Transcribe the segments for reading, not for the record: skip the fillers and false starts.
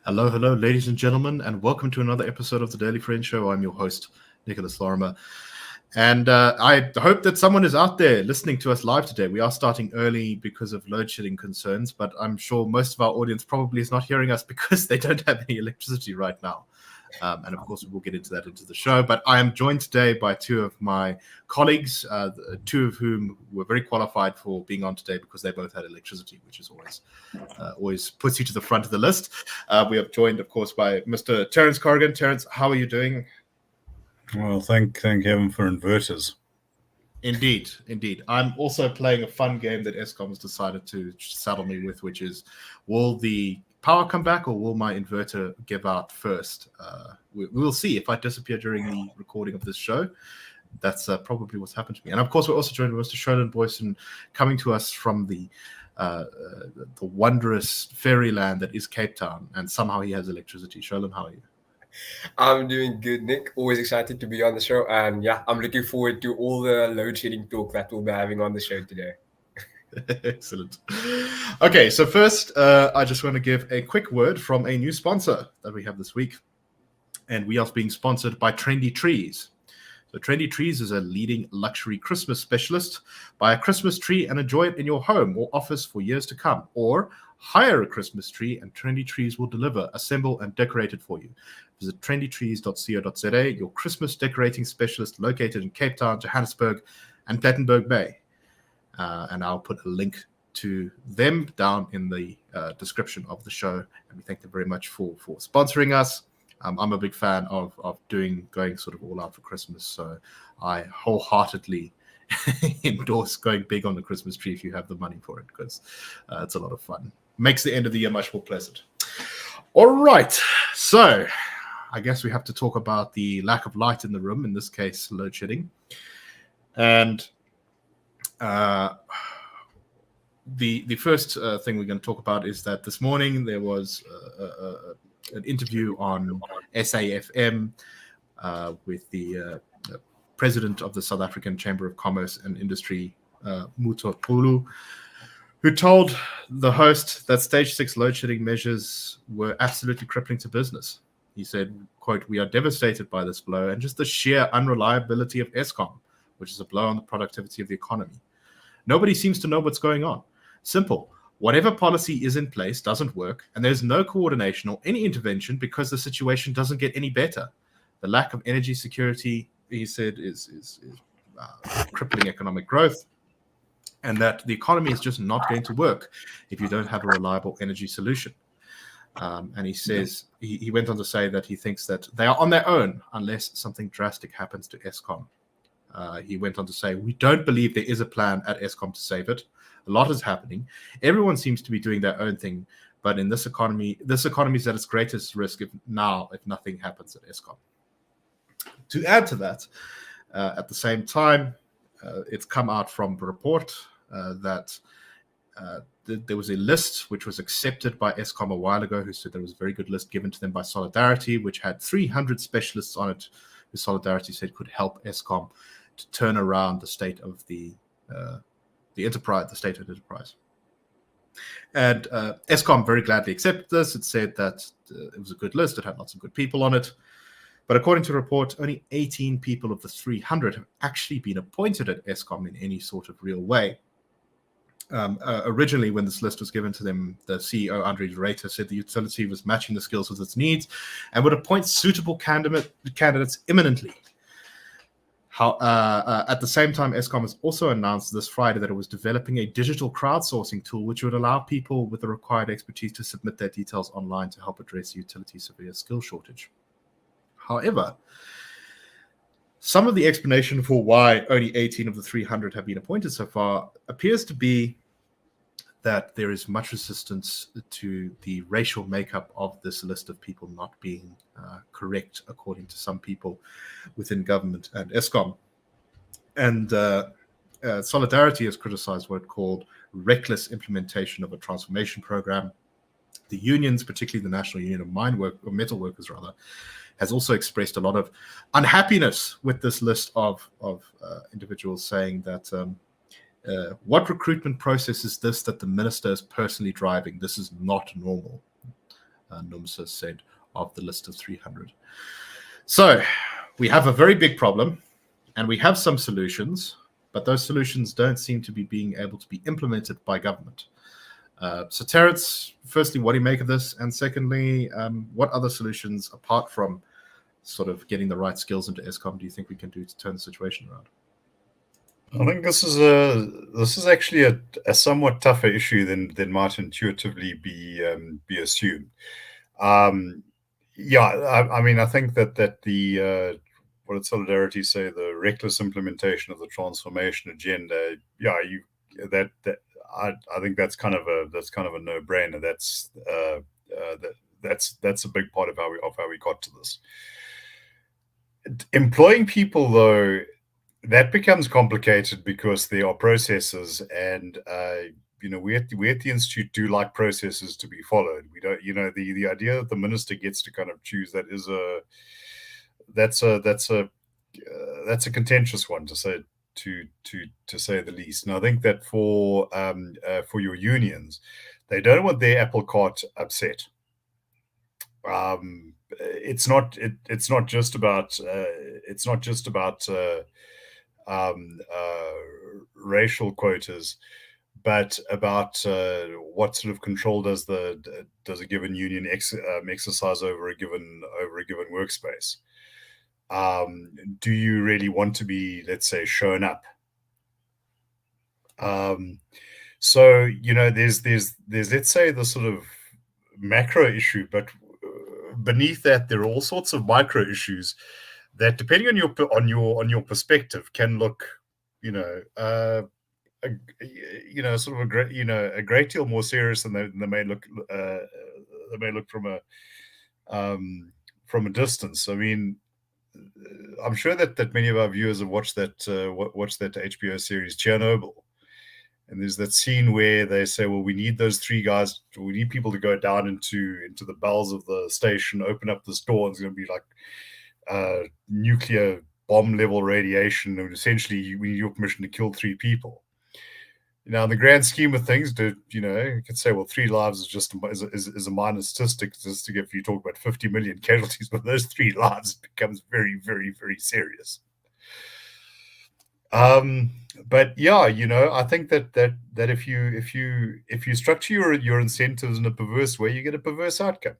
Hello, ladies and gentlemen, and welcome to another episode of the Daily Friend Show. I'm your host, Nicholas Lorimer, and I hope that someone is out there listening to us live today. We are starting early because of load shedding concerns, but I'm sure most of our audience probably is not hearing us because they don't have any electricity right now. And of course, we will get into that into the show. But I am joined today by two of my colleagues, two of whom were very qualified for being on today because they both had electricity, which is always puts you to the front of the list. We are joined, of course, by Mr. Terence Corrigan. Terence, how are you doing? Well, thank heaven for inverters. Indeed. I'm also playing a fun game that Eskom has decided to saddle me with, which is, will the power come back or will my inverter give out first? We will see if I disappear during the recording of this show. That's probably what's happened to me. And of course, we're also joined by Mr. Sholan Booysen, coming to us from the wondrous fairyland that is Cape Town, and somehow he has electricity. Sholan, how are you? I'm doing good, Nick. Always excited to be on the show. And yeah, I'm looking forward to all the load shedding talk that we'll be having on the show today. Excellent. Okay, so first, I just want to give a quick word from a new sponsor that we have this week. And we are being sponsored by Trendy Trees. So Trendy Trees is a leading luxury Christmas specialist. Buy a Christmas tree and enjoy it in your home or office for years to come. Or hire a Christmas tree and Trendy Trees will deliver, assemble, and decorate it for you. Visit trendytrees.co.za, your Christmas decorating specialist located in Cape Town, Johannesburg, and Plettenberg Bay. And I'll put a link to them down in the description of the show. And we thank them very much for sponsoring us. I'm a big fan of going sort of all out for Christmas. So I wholeheartedly endorse going big on the Christmas tree if you have the money for it, because it's a lot of fun. Makes the end of the year much more pleasant. All right. So I guess we have to talk about the lack of light in the room, in this case, load shedding. And the first thing we're going to talk about is that this morning there was an interview on SAFM with the president of the South African Chamber of Commerce and Industry, Mutokulu, who told the host that stage 6 load shedding measures were absolutely crippling to business. He said, quote, "We are devastated by this blow and just the sheer unreliability of Eskom, which is a blow on the productivity of the economy. Nobody seems to know what's going on. Simple. Whatever policy is in place doesn't work, and there's no coordination or any intervention because the situation doesn't get any better. The lack of energy security," he said, is crippling economic growth, and that the economy is just not going to work if you don't have a reliable energy solution. And he says, he went on to say that he thinks that they are on their own unless something drastic happens to Eskom. He went on to say, "We don't believe there is a plan at Eskom to save it. A lot is happening. Everyone seems to be doing their own thing. But in this economy is at its greatest risk if nothing happens at Eskom." To add to that, at the same time, it's come out from the report that there was a list which was accepted by Eskom a while ago, who said there was a very good list given to them by Solidarity, which had 300 specialists on it, who Solidarity said could help Eskom to turn around the state of the enterprise, the state of enterprise. And Eskom very gladly accepted this. It said that it was a good list. It had lots of good people on it. But according to the report, only 18 people of the 300 have actually been appointed at Eskom in any sort of real way. Originally, when this list was given to them, the CEO, Andre de Ruyter, said the utility was matching the skills with its needs and would appoint suitable candidates imminently. At the same time, Eskom has also announced this Friday that it was developing a digital crowdsourcing tool which would allow people with the required expertise to submit their details online to help address the utility's severe skill shortage. However, some of the explanation for why only 18 of the 300 have been appointed so far appears to be that there is much resistance to the racial makeup of this list of people not being correct, according to some people within government and Eskom. And Solidarity has criticized what it called reckless implementation of a transformation program. The unions, particularly the National Union of Metal Workers, has also expressed a lot of unhappiness with this list of individuals, saying that what recruitment process is this that the minister is personally driving? This is not normal, Nomsa said of the list of 300. So we have a very big problem, and we have some solutions, but those solutions don't seem to be being able to be implemented by government. So Terence, firstly, what do you make of this? And secondly, what other solutions, apart from sort of getting the right skills into Eskom, do you think we can do to turn the situation around? I think this is actually a somewhat tougher issue than might intuitively be assumed. Yeah, I mean, I think that the what did Solidarity say? The reckless implementation of the transformation agenda. Yeah, I think that's kind of a no-brainer. That's a big part of how we got to this. Employing people, though, that becomes complicated because there are processes, and we at the Institute do like processes to be followed. We don't, the idea that the minister gets to kind of choose that is that's a contentious one, to say the least. And I think that for your unions, they don't want their apple cart upset. It's not just about racial quotas, but about what sort of control does a given union exercise over a given workspace. Do you really want to be, let's say, shown up? So there's let's say the sort of macro issue, but beneath that there are all sorts of micro issues that, depending on your perspective, can look sort of a great deal more serious than they may look from a distance. I mean, I'm sure that many of our viewers have watched that HBO series Chernobyl, and there's that scene where they say, well, we need those three guys, we need people to go down into the bowels of the station, open up this door, and it's going to be like nuclear bomb level radiation, and essentially we need your permission to kill 3 people. Now, in the grand scheme of things, you could say, well, 3 lives is just a minor statistic. If you talk about 50 million casualties, but those 3 lives, it becomes very, very, very serious. But yeah, I think that if you structure your incentives in a perverse way, you get a perverse outcome.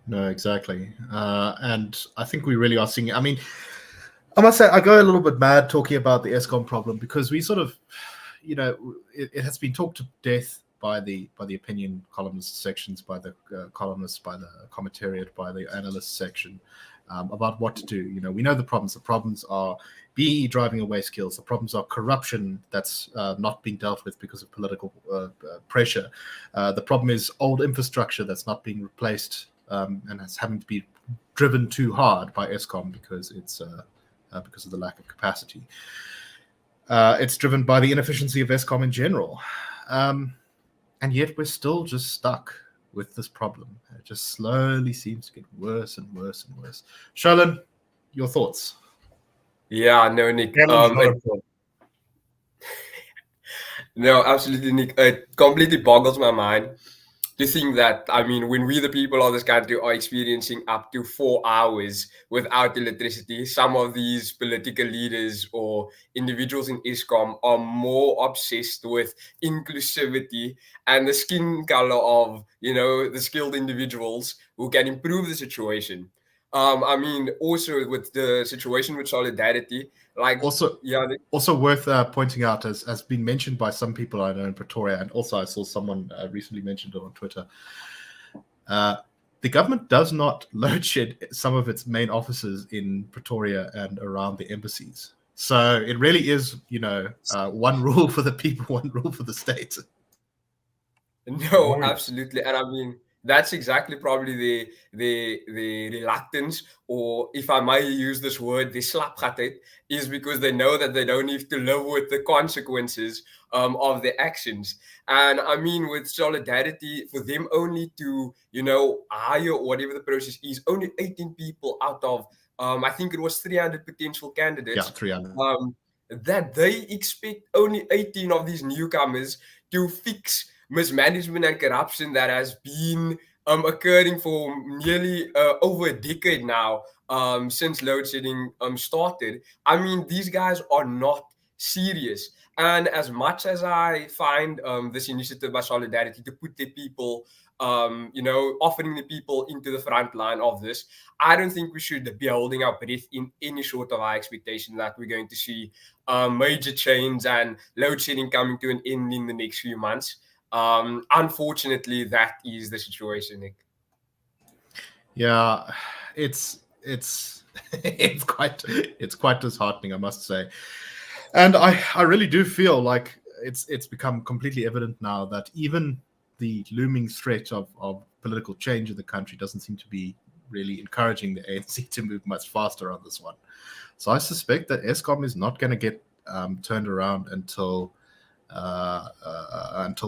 No, exactly. And I think we really are seeing it. I mean, I must say, I go a little bit mad talking about the Eskom problem, because we sort of, it has been talked to death by the opinion columnist sections, by the columnists, by the commentariat, by the analyst section, about what to do. We know the problems. The problems are BEE driving away skills. The problems are corruption that's not being dealt with because of political pressure. The problem is old infrastructure that's not being replaced, and it's having to be driven too hard by Eskom because of the lack of capacity. It's driven by the inefficiency of Eskom in general. And yet we're still just stuck with this problem. It just slowly seems to get worse and worse and worse. Sholan, your thoughts? Yeah, no, Nick. No, absolutely, Nick. It completely boggles my mind to think that, I mean, when we, the people of this country, are experiencing up to 4 hours without electricity, some of these political leaders or individuals in Eskom are more obsessed with inclusivity and the skin color of, the skilled individuals who can improve the situation. I mean, also with the situation with Solidarity, also worth pointing out, as been mentioned by some people I know in Pretoria, and also I saw someone recently mentioned it on Twitter. The government does not load shed some of its main offices in Pretoria and around the embassies. So it really is, one rule for the people, one rule for the state. No, absolutely. And I mean, that's exactly probably the reluctance, or if I may use this word, the slapgatheid, is because they know that they don't have to live with the consequences of their actions. And I mean, with solidarity, for them only to, hire whatever the process is, only 18 people out of, I think it was 300 potential candidates. Yeah, 300. That they expect only 18 of these newcomers to fix mismanagement and corruption that has been occurring for nearly over a decade now, since load shedding started. I mean, these guys are not serious. And as much as I find this initiative by Solidarity to put the people, offering the people into the front line of this, I don't think we should be holding our breath in any sort of high expectation that we're going to see major change and load shedding coming to an end in the next few months. Unfortunately, that is the situation, Nick. Yeah, it's it's quite disheartening, I must say. And I really do feel like it's become completely evident now that even the looming threat of political change in the country doesn't seem to be really encouraging the ANC to move much faster on this one. So I suspect that Eskom is not going to get turned around until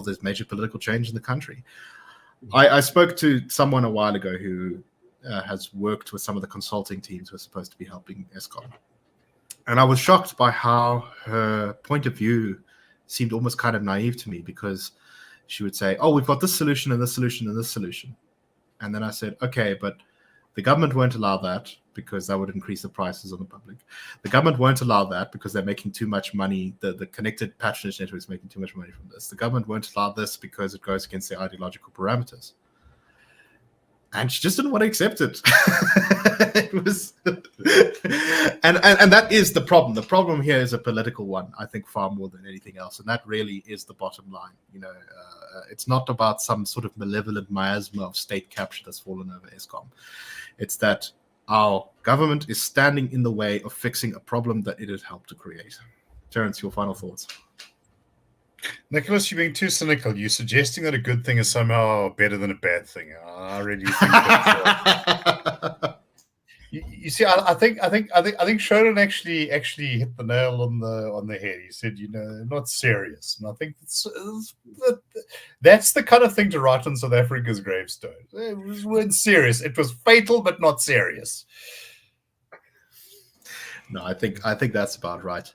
there's major political change in the country. I spoke to someone a while ago who has worked with some of the consulting teams who are supposed to be helping Eskom. And I was shocked by how her point of view seemed almost kind of naive to me, because she would say, oh, we've got this solution and this solution and this solution. And then I said, okay, but the government won't allow that because that would increase the prices on the public. The government won't allow that because they're making too much money. The connected patronage network is making too much money from this. The government won't allow this because it goes against their ideological parameters. And she just didn't want to accept it. It was, and that is the problem. The problem here is a political one, I think, far more than anything else. And that really is the bottom line. It's not about some sort of malevolent miasma of state capture that's fallen over Eskom. It's that our government is standing in the way of fixing a problem that it has helped to create. Terence, your final thoughts. Nicholas, you're being too cynical. You're suggesting that a good thing is somehow better than a bad thing. I really think that. You see, I think Sholan actually hit the nail on the head. He said, not serious, and I think that's the kind of thing to write on South Africa's gravestone. It wasn't serious. It was fatal, but not serious. No, I think that's about right.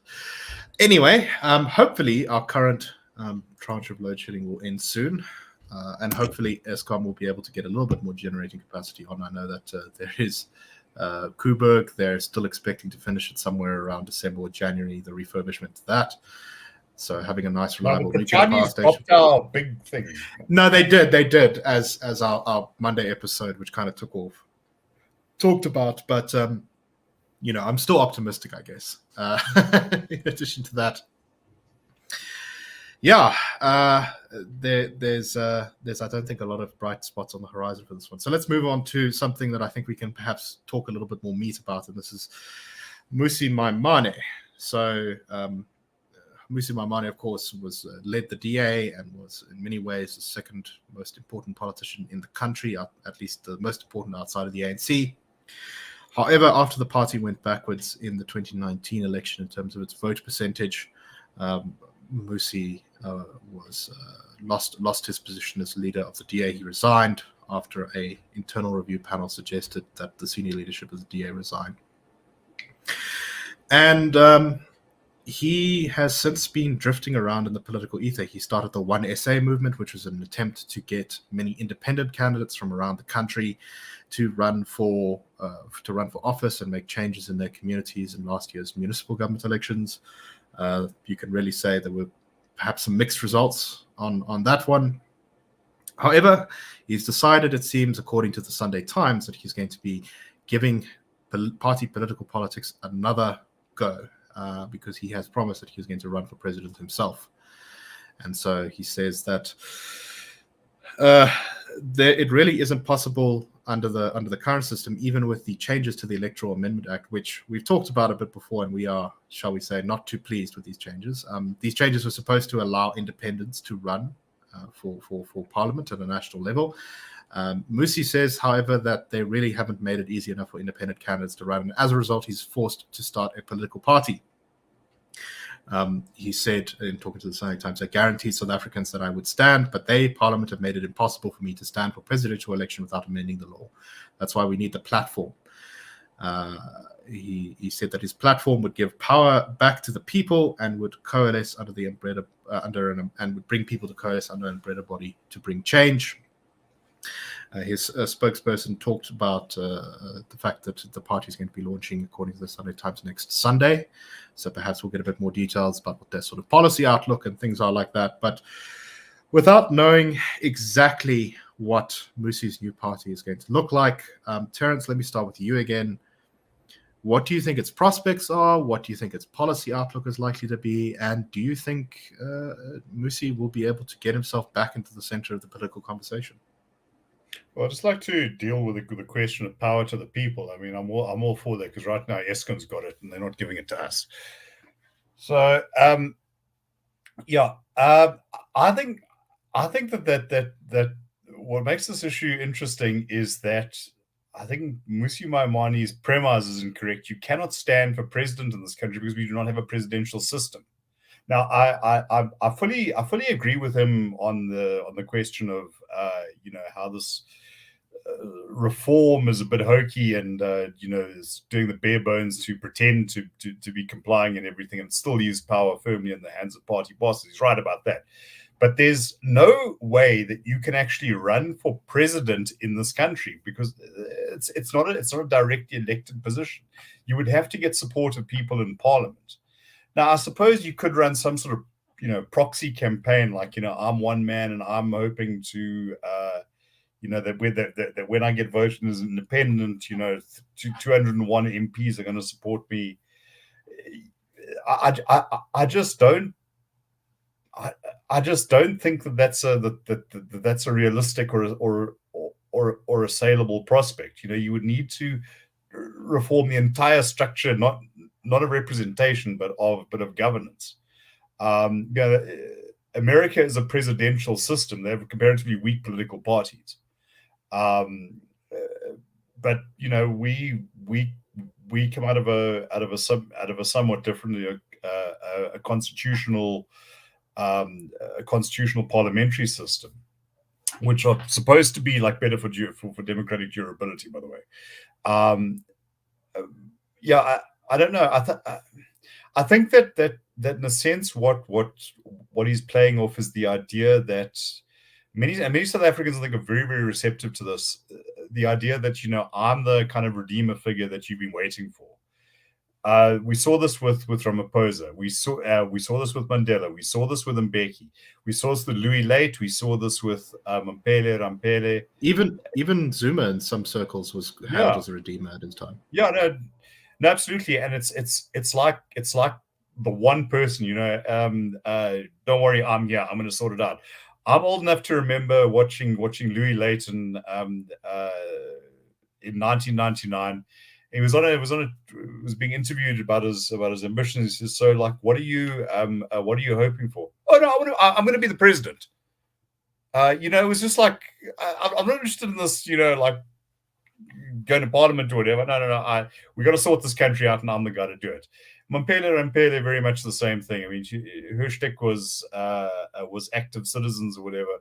Anyway, hopefully our current tranche of load shedding will end soon, and hopefully Eskom will be able to get a little bit more generating capacity on. I know that there is Kuberg. They're still expecting to finish it somewhere around December or January, the refurbishment to that. So having a nice, reliable regional power station. Our big thing. No, they did, as our Monday episode, which kind of took off, talked about. But I'm still optimistic, I guess. In addition to that, there's I don't think a lot of bright spots on the horizon for this one. So let's move on to something that I think we can perhaps talk a little bit more meat about, and this is Musi Maimane. So Musi Maimane, of course, led the DA and was in many ways the second most important politician in the country, at least the most important outside of the ANC. However, after the party went backwards in the 2019 election in terms of its vote percentage, Musi lost his position as leader of the DA. He resigned after an internal review panel suggested that the senior leadership of the DA resign. And he has since been drifting around in the political ether. He started the One SA movement, which was an attempt to get many independent candidates from around the country to run for office and make changes in their communities in last year's municipal government elections. You can really say there were perhaps some mixed results on that one. However, he's decided, it seems, according to the Sunday Times, that he's going to be giving party political politics another go, because he has promised that he's going to run for president himself. And so he says that it really isn't possible under the current system, even with the changes to the Electoral Amendment Act, which we've talked about a bit before, and we are, shall we say, not too pleased with these changes. These changes were supposed to allow independents to run for Parliament at a national level. Musi says, however, that they really haven't made it easy enough for independent candidates to run, and as a result, he's forced to start a political party. He said in talking to the Sunday Times, I guaranteed South Africans that I would stand, but they, Parliament, have made it impossible for me to stand for presidential election without amending the law. That's why we need the platform. He said that his platform would give power back to the people and would coalesce under the umbrella and would bring people to coalesce under an umbrella body to bring change. His spokesperson talked about the fact that the party is going to be launching, according to the Sunday Times, next Sunday. So perhaps we'll get a bit more details about what their sort of policy outlook and things are like that. But without knowing exactly what Musi's new party is going to look like, Terence, let me start with you again. What do you think its prospects are? What do you think its policy outlook is likely to be? And do you think Musi will be able to get himself back into the center of the political conversation? Well, I'd just like to deal with the question of power to the people. I mean, I'm all for that, because right now Eskom's got it and they're not giving it to us. So, I think that what makes this issue interesting is that I think Musi Maimane's premise is incorrect. You cannot stand for president in this country because we do not have a presidential system. Now, I fully agree with him on the question of how this reform is a bit hokey and is doing the bare bones to pretend to be complying and everything, and still use power firmly in the hands of party bosses. He's right about that. But there's no way that you can actually run for president in this country, because it's not a directly elected position. You would have to get support of people in parliament. Now, I suppose you could run some sort of proxy campaign, like I'm one man and I'm hoping to that when I get voted as an independent, 201 MPs are going to support me. I just don't. I just don't think that that's a realistic or a saleable prospect. You would need to reform the entire structure, not of representation, but of governance. America is a presidential system. They have comparatively weak political parties. But we come out of a somewhat different a constitutional parliamentary system, which are supposed to be like better for democratic durability, by the way. I don't know. I think that in a sense, what he's playing off is the idea that many South Africans, I think, are very, very receptive to this. The idea that I'm the kind of redeemer figure that you've been waiting for. We saw this with Ramaphosa. We saw this with Mandela. We saw this with Mbeki. We saw this with Louis Late. We saw this with Rampele. Even Zuma in some circles was hailed as a redeemer at his time. Yeah, no, absolutely. And it's like the one person, don't worry, I'm here. I'm going to sort it out. I'm old enough to remember watching Louis Late in 1999. He was being interviewed about his ambitions. He says, so, like, what are you hoping for? Oh no, I'm going to be the president. It was just like, I'm not interested in this, like going to parliament or whatever. No. We got to sort this country out, and I'm the guy to do it. Rampele, very much the same thing. I mean, her shtick was active citizens or whatever.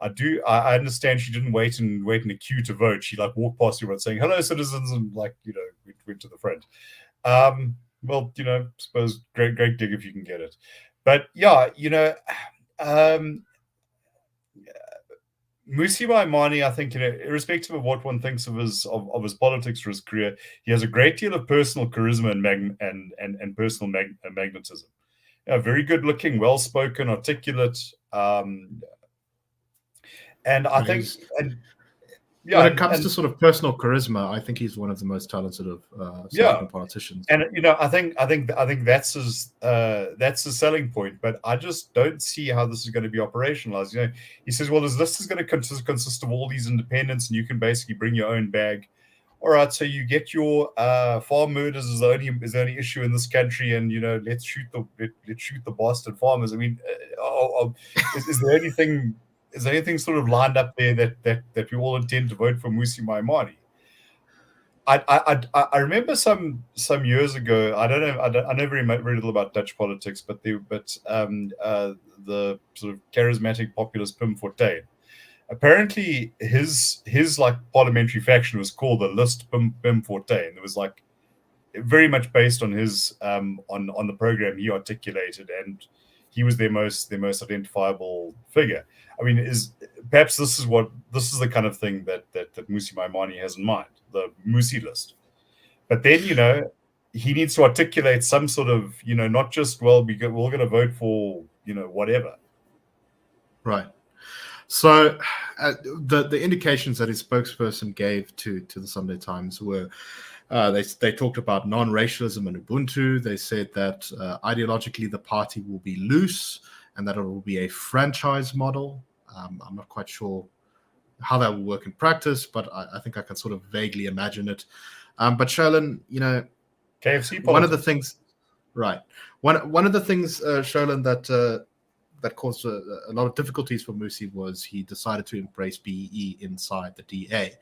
I understand she didn't wait in a queue to vote. She walked past everyone saying, "Hello, citizens," and went to the front. Suppose great dig if you can get it. But yeah, Musi Maimane, I think, irrespective of what one thinks of his politics or his career, he has a great deal of personal charisma and personal magnetism. Very good looking, well spoken, articulate. And I think, when it comes to sort of personal charisma, I think he's one of the most talented of South African politicians. And I think that's his selling point. But I just don't see how this is going to be operationalized. He says, well, this list is going to consist of all these independents, and you can basically bring your own bag. all right, so you get your farm murders is the only issue in this country, and let's shoot the bastard farmers. I mean, is there anything sort of lined up there that we all intend to vote for Musi Maimane? I remember some years ago. I don't know. I know very little about Dutch politics, but the sort of charismatic populist Pim Fortuyn. Apparently, his like parliamentary faction was called the List Pim Fortuyn. It was like very much based on his on the program he articulated, and he was their most identifiable figure. I mean, this is the kind of thing that Musi Maimane has in mind, the Musi list. But then he needs to articulate some sort of not just we're going to vote for whatever. Right. So the indications that his spokesperson gave to the Sunday Times were they talked about non-racialism and Ubuntu. They said that ideologically the party will be loose and that it will be a franchise model. I'm not quite sure how that will work in practice, but I think I can sort of vaguely imagine it. But Sholan, KFC politics. One of the things, right? One of the things, Sholan, that caused a lot of difficulties for Musi was he decided to embrace BEE inside the DA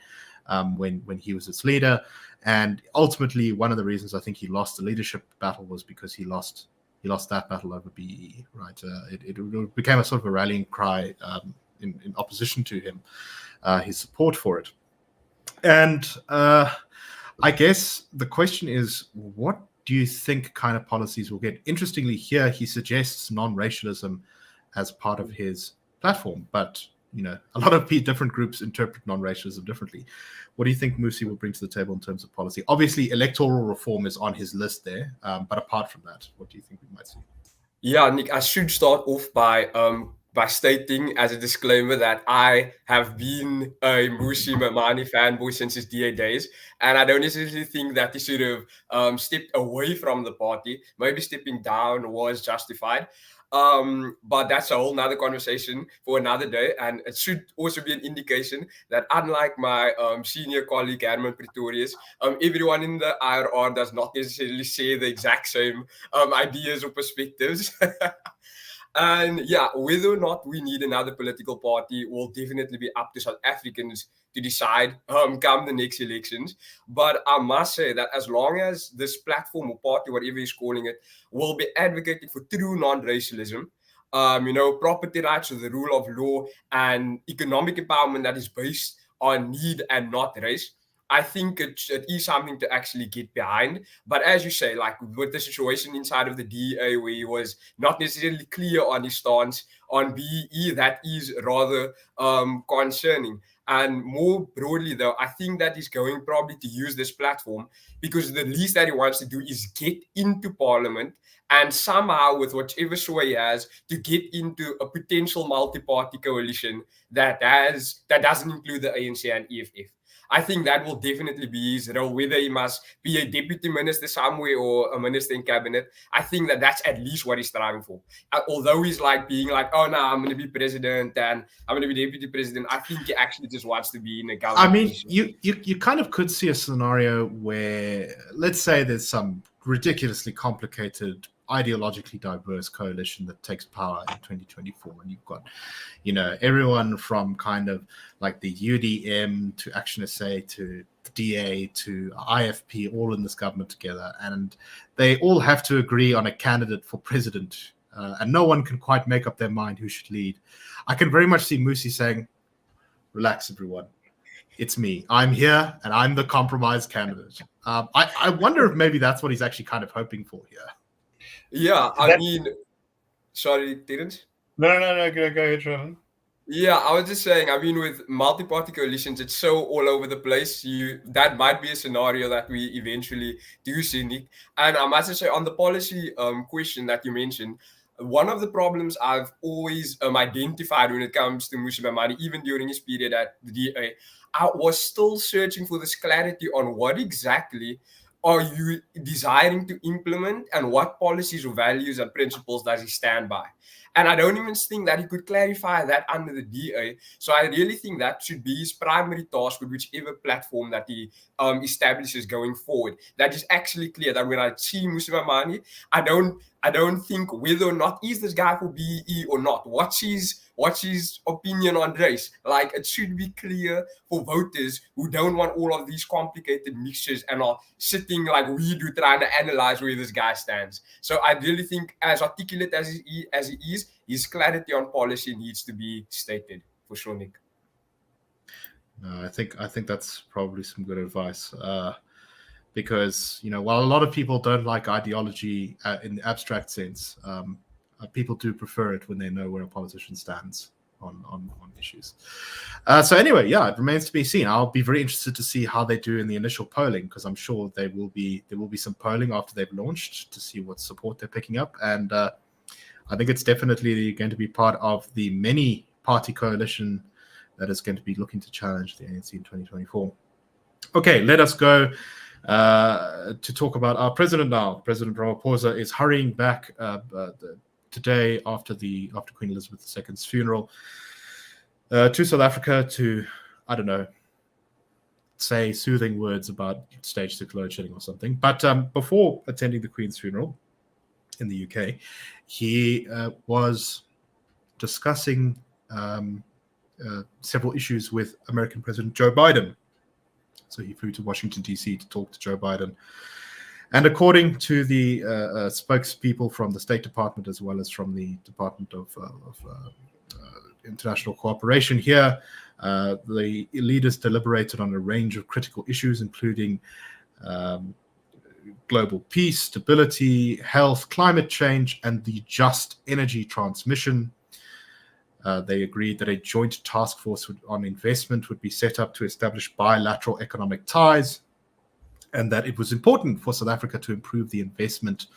when he was its leader, and ultimately one of the reasons I think he lost the leadership battle was because he lost that battle over BEE. Right, it became a sort of a rallying cry in opposition to him, his support for it, and I guess the question is, what do you think kind of policies will get? Interestingly, here he suggests non-racialism as part of his platform, but a lot of different groups interpret non-racialism differently. What do you think Musi will bring to the table in terms of policy? Obviously, electoral reform is on his list there, but apart from that, what do you think we might see? Yeah, Nick, I should start off by stating as a disclaimer that I have been a Musi Maimane fanboy since his DA days, and I don't necessarily think that he should have stepped away from the party. Maybe stepping down was justified. But that's a whole nother conversation for another day. And it should also be an indication that unlike my senior colleague, Herman Pretorius, everyone in the IRR does not necessarily share the exact same ideas or perspectives. And yeah, whether or not we need another political party will definitely be up to South Africans to decide come the next elections. But I must say that as long as this platform or party, whatever he's calling it, will be advocating for true non-racialism, property rights, the rule of law, and economic empowerment that is based on need and not race, I think it is something to actually get behind. But as you say, like with the situation inside of the DA where he was not necessarily clear on his stance on BEE, that is rather concerning. And more broadly, though, I think that he's going probably to use this platform because the least that he wants to do is get into parliament and somehow, with whatever sway he has, to get into a potential multi-party coalition that doesn't include the ANC and EFF. I think that will definitely be his role, whether he must be a deputy minister somewhere or a minister in cabinet. I think that's at least what he's striving for. Although he's being like, oh no, I'm going to be president and I'm going to be deputy president, I think he actually just wants to be in a government. I mean, you kind of could see a scenario where, let's say there's some ridiculously complicated, ideologically diverse coalition that takes power in 2024, and you've got everyone from kind of like the UDM to Action SA to DA to IFP all in this government together, and they all have to agree on a candidate for president, and no one can quite make up their mind who should lead. I can very much see Musi saying, relax everyone, it's me, I'm here and I'm the compromise candidate. I wonder if maybe that's what he's actually kind of hoping for here. Yeah, I mean, sorry, Terence? No, go ahead, Sholan. Yeah, I was just saying, I mean, with multi-party coalitions, it's so all over the place. That might be a scenario that we eventually do see, Nick. And I must say, on the policy question that you mentioned, one of the problems I've always identified when it comes to Musi Maimane, even during his period at the DA, I was still searching for this clarity on what exactly are you desiring to implement and what policies or values and principles does he stand by? And I don't even think that he could clarify that under the DA. So I really think that should be his primary task with whichever platform that he establishes going forward. That is actually clear that when I see Musi Maimane, I don't think whether or not is this guy for BEE or not. What's his opinion on race? Like, it should be clear for voters who don't want all of these complicated mixtures and are sitting like we do trying to analyze where this guy stands. So I really think, as articulate as he is, his clarity on policy needs to be stated, for sure, Nick. No, I think that's probably some good advice. Because, while a lot of people don't like ideology in the abstract sense, people do prefer it when they know where a politician stands on issues. So anyway, yeah, it remains to be seen. I'll be very interested to see how they do in the initial polling, because I'm sure there will be some polling after they've launched to see what support they're picking up. And I think it's definitely going to be part of the many party coalition that is going to be looking to challenge the ANC in 2024. Okay, let us go to talk about our president now. President Ramaphosa is hurrying back today after Queen Elizabeth II's funeral to South Africa to, I don't know, say soothing words about stage 6 load shedding or something. But before attending the Queen's funeral in the UK, he was discussing several issues with American President Joe Biden. So he flew to Washington, D.C. to talk to Joe Biden. And according to the spokespeople from the State Department, as well as from the Department of International Cooperation here, the leaders deliberated on a range of critical issues, including global peace, stability, health, climate change, and the just energy transmission. They agreed that a joint task force on investment would be set up to establish bilateral economic ties, and that it was important for South Africa to improve the investment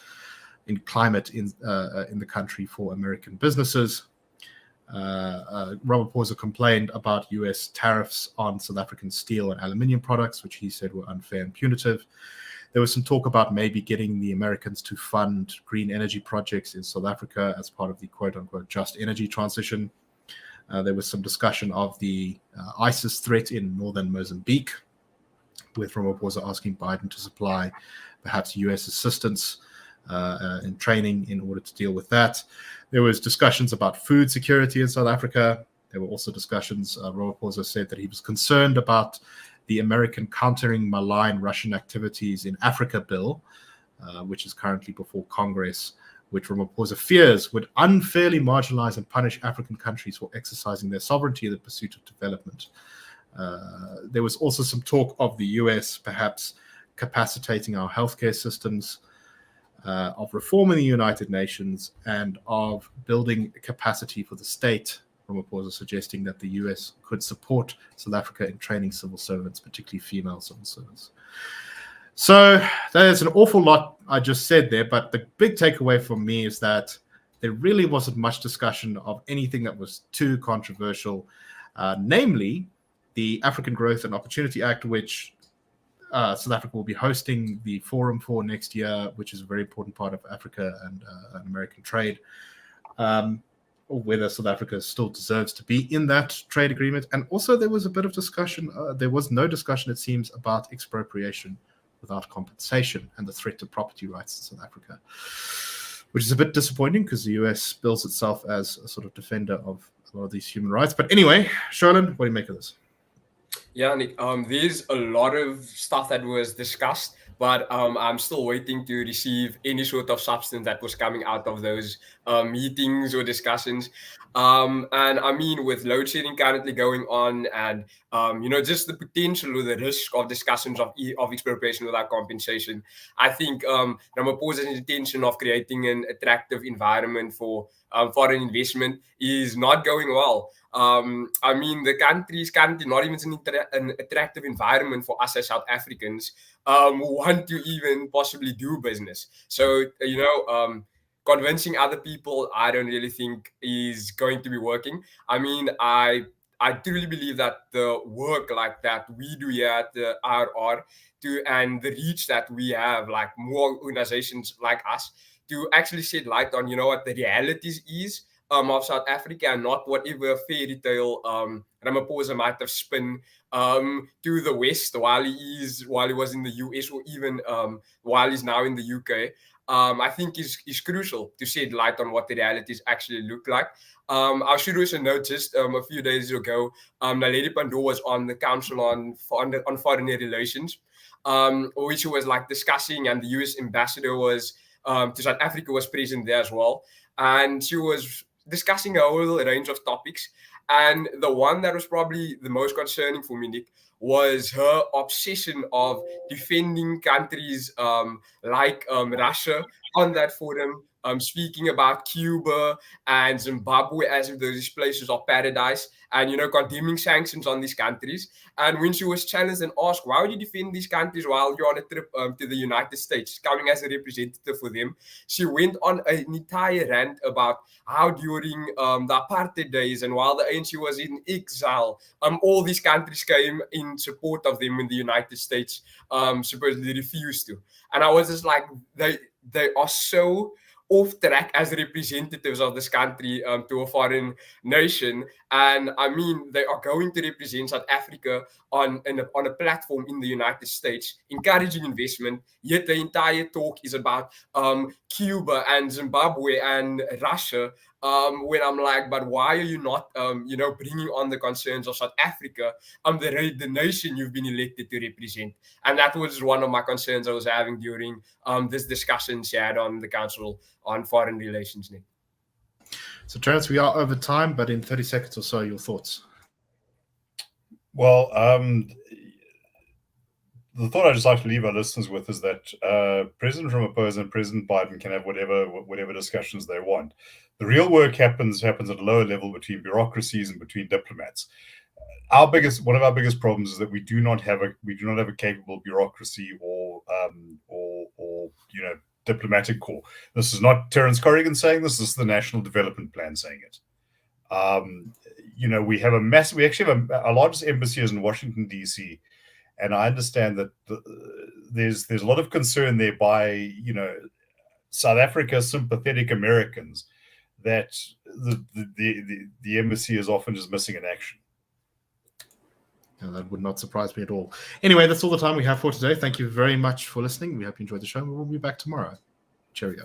in climate in the country for American businesses. Ramaphosa complained about US tariffs on South African steel and aluminium products, which he said were unfair and punitive. There was some talk about maybe getting the Americans to fund green energy projects in South Africa as part of the quote-unquote just energy transition. There was some discussion of the ISIS threat in northern Mozambique, with Ramaphosa asking Biden to supply perhaps US assistance in training in order to deal with that. There was discussions about food security in South Africa. There were also discussions, Ramaphosa said that he was concerned about the American countering malign Russian activities in Africa bill, which is currently before Congress, which Ramaphosa fears would unfairly marginalize and punish African countries for exercising their sovereignty in the pursuit of development. There was also some talk of the US perhaps capacitating our healthcare systems, of reforming the United Nations, and of building capacity for the state. Ramaphosa suggesting that the US could support South Africa in training civil servants, particularly female civil servants. So there's an awful lot I just said there, but the big takeaway for me is that there really wasn't much discussion of anything that was too controversial, namely the African Growth and Opportunity Act, which South Africa will be hosting the forum for next year, which is a very important part of Africa and American trade. Or whether South Africa still deserves to be in that trade agreement. And also there was a bit of discussion, there was no discussion, it seems, about expropriation without compensation and the threat to property rights in South Africa, which is a bit disappointing because the US bills itself as a sort of defender of a lot of these human rights. But anyway, Sholan, what do you make of this? Yeah, Nick, there's a lot of stuff that was discussed, but I'm still waiting to receive any sort of substance that was coming out of those meetings or discussions. And I mean, with load shedding currently going on, and just the potential or the risk of discussions of expropriation without compensation, I think Ramaphosa's intention of creating an attractive environment for foreign investment is not going well. I mean, the country is currently not even an attractive environment for us as South Africans who want to even possibly do business. So, convincing other people, I don't really think is going to be working. I mean, I truly believe that the work like that we do here at the RR and the reach that we have, like more organizations like us, to actually shed light on, what the realities is of South Africa, and not whatever fairy tale Ramaphosa might have spun to the West while he was in the US, or even while he's now in the UK. I think is crucial to shed light on what the realities actually look like. I should also note, just a few days ago, Naledi Pandor was on the Council on Foreign Relations, which was like discussing, and the US ambassador was to South Africa was present there as well, and she was discussing a whole range of topics. And the one that was probably the most concerning for me, Nick, was her obsession of defending countries like Russia on that forum, speaking about Cuba and Zimbabwe as if those places are paradise, and condemning sanctions on these countries. And when she was challenged and asked, why would you defend these countries while you're on a trip to the United States, coming as a representative for them, she went on an entire rant about how during the apartheid days, and while the ANC was in exile, all these countries came in support of them when the United States supposedly refused to. And I was just like, they are so off track as representatives of this country to a foreign nation. And I mean, they are going to represent South Africa on a platform in the United States, encouraging investment, yet the entire talk is about Cuba and Zimbabwe and Russia, when I'm like, but why are you not bringing on the concerns of South Africa, the nation you've been elected to represent? And that was one of my concerns I was having during this discussion she had on the Council on Foreign Relations, Nick. So, Terence, we are over time, but in 30 seconds or so, your thoughts. Well, the thought I'd just like to leave our listeners with is that President Ramaphosa and President Biden can have whatever discussions they want. The real work happens at a lower level between bureaucracies and between diplomats. One of our biggest problems is that we do not have a capable bureaucracy or diplomatic corps. This is not Terence Corrigan saying this. This is the National Development Plan saying it. We have we actually have our largest embassy is in Washington, D.C., and I understand that there's a lot of concern there by South Africa sympathetic Americans that the embassy is often just missing in action. And that would not surprise me at all. Anyway, that's all the time we have for today. Thank you very much for listening. We hope you enjoyed the show. We'll be back tomorrow. Cheerio.